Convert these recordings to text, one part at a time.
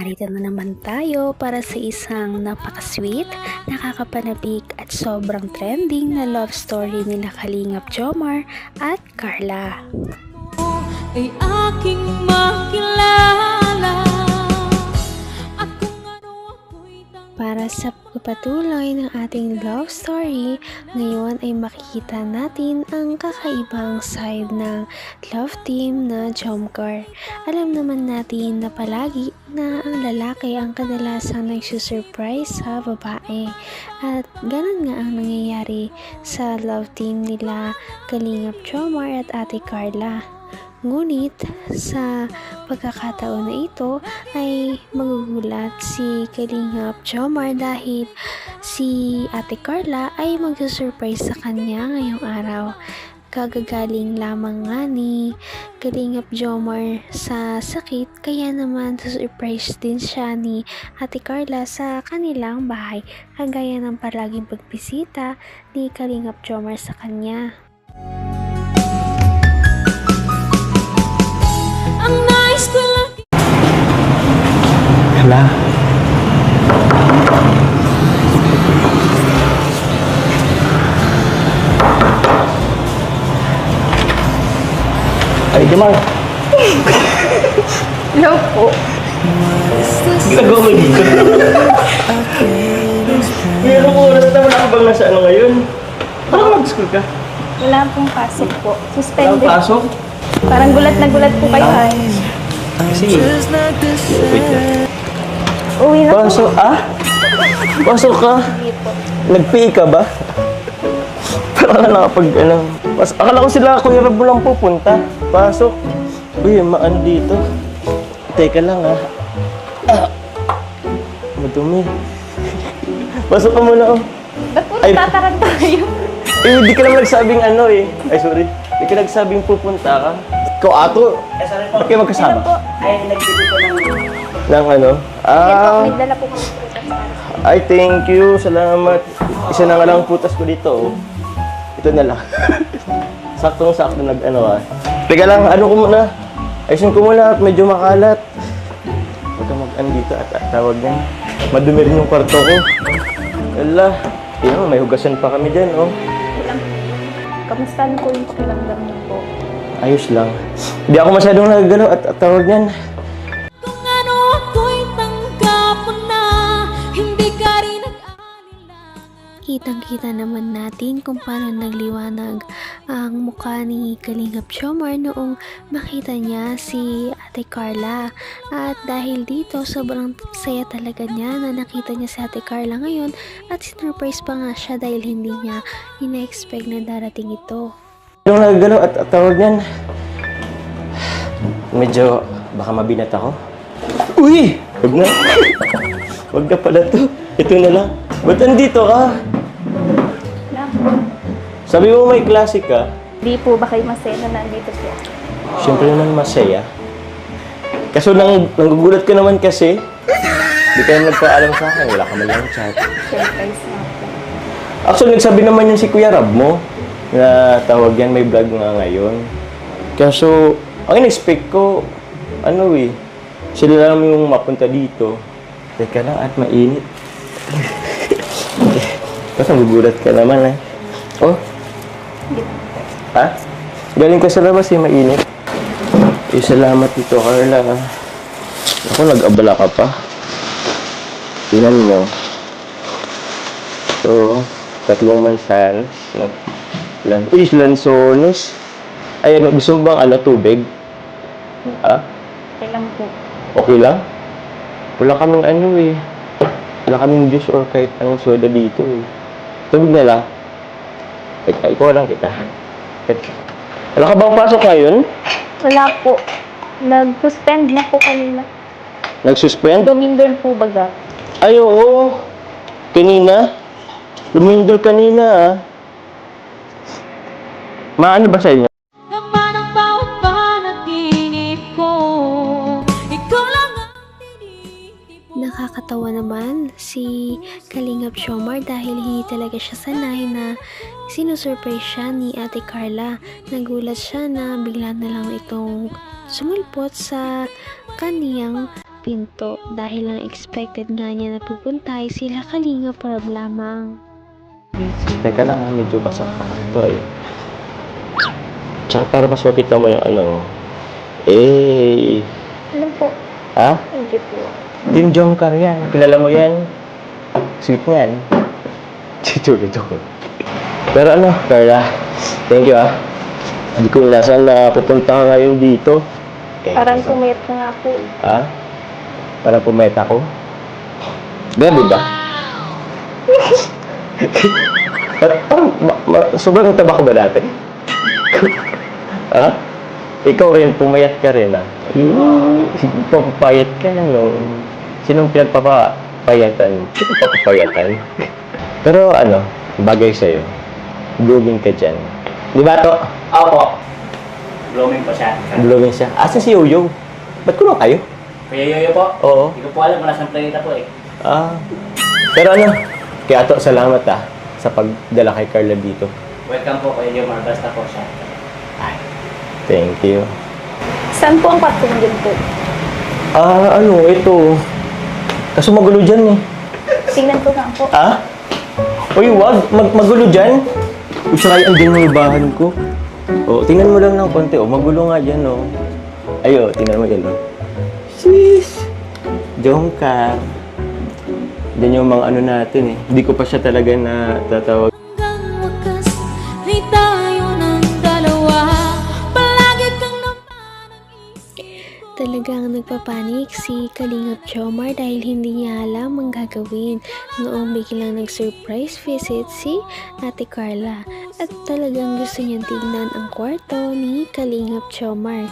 narito na naman tayo para sa isang napaka-sweet, nakakapanabik at sobrang trending na love story nila Kalingap Jomar at Carla. Ay aking makilala at kung ano ako'y Para sa pagpatuloy ng ating love story, ngayon ay makikita natin ang kakaibang side ng love team na Jomcar. Alam naman natin na palagi na ang lalaki ang kadalasang nagsusurprise sa babae. At ganun nga ang nangyayari sa love team nila Kalingap Jomar at Ate Carla. Ngunit sa pagkakataon na ito ay magugulat si Kalingap Jomar dahil si Ate Carla ay magsusurprise sa kanya ngayong araw. Kagagaling lamang nga ni Kalingap Jomar sa sakit, kaya naman surprise din siya ni Ate Carla sa kanilang bahay, kagaya ng palaging pagbisita ni Kalingap Jomar sa kanya. ang nais ko lang. Hala. Ay, Jamal. Hello po. Ginagawa mo dito. May anong oras na wala ka bang nasa ano ngayon? Parang mag-school ka. Wala pong pasok po. Walang Suspended. pasok. Parang gulat na gulat po kayo ay. Kasi, wait lang. Uwi na po. Pasok, Pasok ka? Hindi po. Nag-PE ka ba? Parang nakapag, akala ko sila Kuya Rab mo lang pupunta. Pasok. Uy, maano dito. Teka lang, madumi. Pasok ka muna, Ba't po Ay. nagtataranta kayo? Hindi ka naman nagsabing Ay, sorry. Hindi ka nagsabing pupunta ka. Ikaw, ato. Ba't kayo magkasama? Hello po. Ng ano? Yan po, may dala po kami prutas para. Ay, thank you. Salamat. Isa na nga lang putas ko dito, Ito na lang. Saktong-sakto Teka lang, ko muna. Ayusin ko muna at medyo makalat. Huwag ka dito at tawag niyan. Madumi rin yung kwarto ko. Wala. Yan, may hugasan pa kami dyan, Kamusta na po yung pakiramdam niyo po? Ayos lang. Hindi ako masyadong nagagalaw at tawag niyan. Kung ano ako'y tanggap mo na, hindi ka rin nag-aalilangan. Kitang-kita naman natin kung paano nagliwanag ang mukha ni Kalingap Jomar noong makita niya si Ate Carla. At dahil dito, sobrang saya talaga niya na nakita niya si Ate Carla ngayon at sinurprise pa nga siya dahil hindi niya ina-expect na darating ito. Anong nagagalaw at tawag niyan? Medyo baka mabinat ako. Uy! Huwag na. Huwag na pala to. Ito na lang. Ba't andito ka? Wala po. Sabi mo may klase ka. Di po ba kayo masaya na nandito po? Siyempre naman masaya. Kaso nanggugulat ka naman kasi. Di ka naman nagpaalam sa akin. Wala ka man lang chat. Surprise na po. Actually, nagsabi naman yun si Kuya Rab mo. Na tawag yan, may vlog nga ngayon. Kaso, ang in-expect ko, sila lang yung mapunta dito. Teka lang at mainit. Kasi nagugulat ka naman Oh? Ha? Galing ka sa labas mainit. Salamat dito, Carla. Ako, nag-abala ka pa. Tingnan nyo. So, 3 mansanas. Lansones. Ay, gusto mo bang tubig? Okay lang po. Okay lang? Wala kaming Wala kaming juice or kahit anong soda dito Tubig na lang. Ikaw lang kita. Wala ka bang pasok ngayon? Wala po. Nag-suspend na po kanina. Nag-suspend? Lumindol po baga. Ay, oo. Kanina? Lumindol kanina, Maano ba sa inyo? Laman ang bawat panaginip ko, ikaw lang ang tinitipon. Nakakatawa naman si Kalingap Jomar dahil hindi talaga siya sanay na sinusurprise siya ni Ate Carla. Nagulat siya na bigla na lang itong sumulpot sa kaniyang pinto dahil ang expected nga niya na pupunta ay sila Kalinga Prab lamang. Teka lang, medyo basak pa ito eh. Tsaka para mas makita mo yung ano. Ano po? Ha? Hindi po. Team Jomcar yan. Kilala mo yan? Sweet nga yan. Joke. Pero ano, Carla, thank you ah. Hindi ko inasahan na pupunta ka ngayon dito. Parang pumayat na nga po. Ha? Parang pumeta ko? Grabe ba? Parang, sobrang taba ko ba dati? Ha? Ikaw rin, pumayat ka rin ah. Papapayat ka na no. Sinong pinagpapapayatan? Sinong papapayatan? Pero ano, bagay sa'yo. Blooming ka dyan. Di ba to? Opo. Blooming po siya. Blooming siya. Asan si Yoyo? Ba't kulang kayo? Kuya Yoyo po? Oo. Hindi ko po alam kung nasaan planeta po eh. Pero ano, kaya to, salamat sa pagdala kay Carla dito. Welcome po Kuya Yoyo, basta po siya. Ay, thank you. Saan po ang kwarto din po? Ito. Kaso magulo dyan eh. Tingnan ko nga po. Uy, wag. Magulo dyan. Uy, sakay ang dinulbahan ko. Tingnan mo lang ng konti. Magulo nga dyan, Ayo, tingnan mo yan, Sis! Jomcar. Yan yung mga ano natin eh. Hindi ko pa siya talaga na tatawag. Hanggang wakas ay tayo ng dalawa. Palagi kang naman ang isip ko. Talagang nagpapanik si Kalingap Jomar dahil hindi niya alam ang gagawin noong biglang nag-surprise visit si Ate Carla at talagang gusto niyang tignan ang kwarto ni Kalingap Jomar.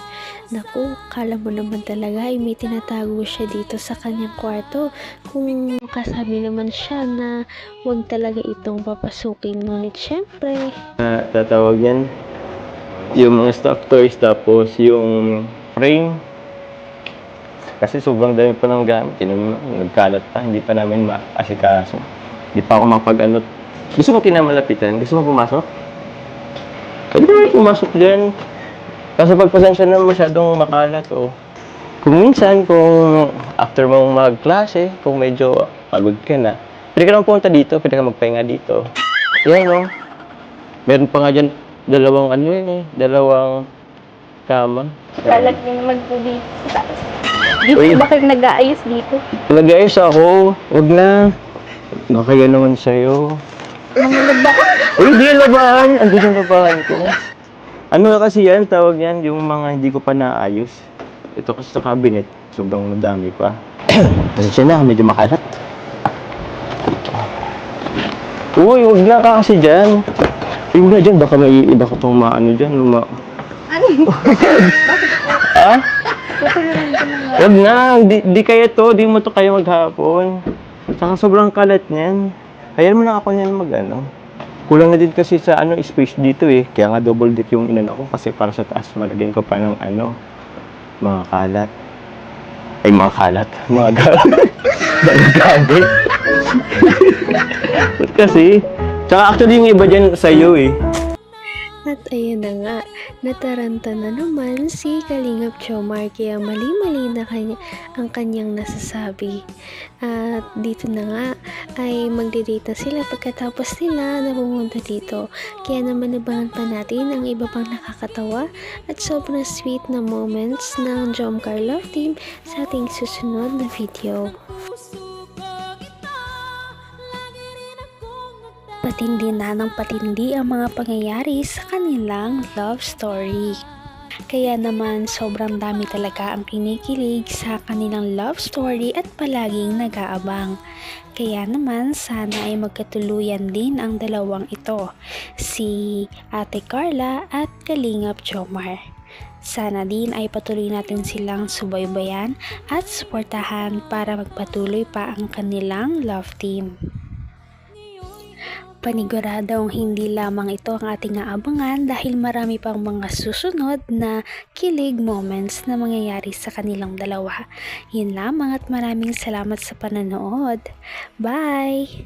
Naku, kala mo naman talaga ay may tinatago siya dito sa kanyang kwarto kung kasabi naman siya na huwag talaga itong papasukin, ngunit syempre Tatawag yan. Yung mga stuffed toys tapos yung frame. Kasi sobrang dami pa ng gamit. Nagkalat pa. Hindi pa namin maasikaso. Hindi pa ako makapag-ano. Gusto mo kinamalapitan? Gusto mo pumasok? Pwede mo pumasok dyan. Kasi pagpasensya na masyadong makalat. Kung minsan, kung after mong magklase, kung medyo pagod ka na, pwede ka naman pumunta dito. Pwede ka magpahinga dito. Yan Meron pa nga dyan dalawang kama. Lalag niyo naman po dito. Di po ba kayo nag-aayos dito? Nag-ayos ako. Huwag na. Nakaya naman sa'yo. Uy, di yung labahan. Andun yung labahan ko. Ano kasi yan, tawag yan, yung mga hindi ko pa naayos. Ito kasi sa cabinet, sobrang madami pa. Pasensya na, medyo makalat. Uy, huwag na ka kasi dyan. Uy, huwag na dyan, baka may iba ko itong maano dyan. Ano? Ha? Huwag na, di kaya to, di mo to kaya maghapon. Saka sobrang kalat niyan. Hayaan mo na ako niyan mag-ano. Kulang na din kasi sa space dito eh. Kaya nga double deck yung inano ko kasi para sa taas malagyan ko pa ng mga kalat. Ay, mga kalat. Mga gamit. Kasi, tsaka actually yung iba dyan sa'yo eh. At ayun na nga, nataranta na naman si Kalingap Jomar kaya mali-mali na ang kanyang nasasabi. At dito na nga ay magde-date na sila pagkatapos nila na pumunta dito. Kaya naman nabangan pa natin ang iba pang nakakatawa at sobrang sweet na moments ng Jomcar Love Team sa ating susunod na video. Patindi na ng patindi ang mga pangyayari sa kanilang love story. Kaya naman sobrang dami talaga ang kinikilig sa kanilang love story at palaging nag-aabang. Kaya naman sana ay magkatuluyan din ang dalawang ito, si Ate Carla at Kalingap Jomar. Sana din ay patuloy natin silang subaybayan at suportahan para magpatuloy pa ang kanilang love team. Paniguradong hindi lamang ito ang ating aabangan dahil marami pang mga susunod na kilig moments na mangyayari sa kanilang dalawa. Yun lamang at maraming salamat sa pananood. Bye!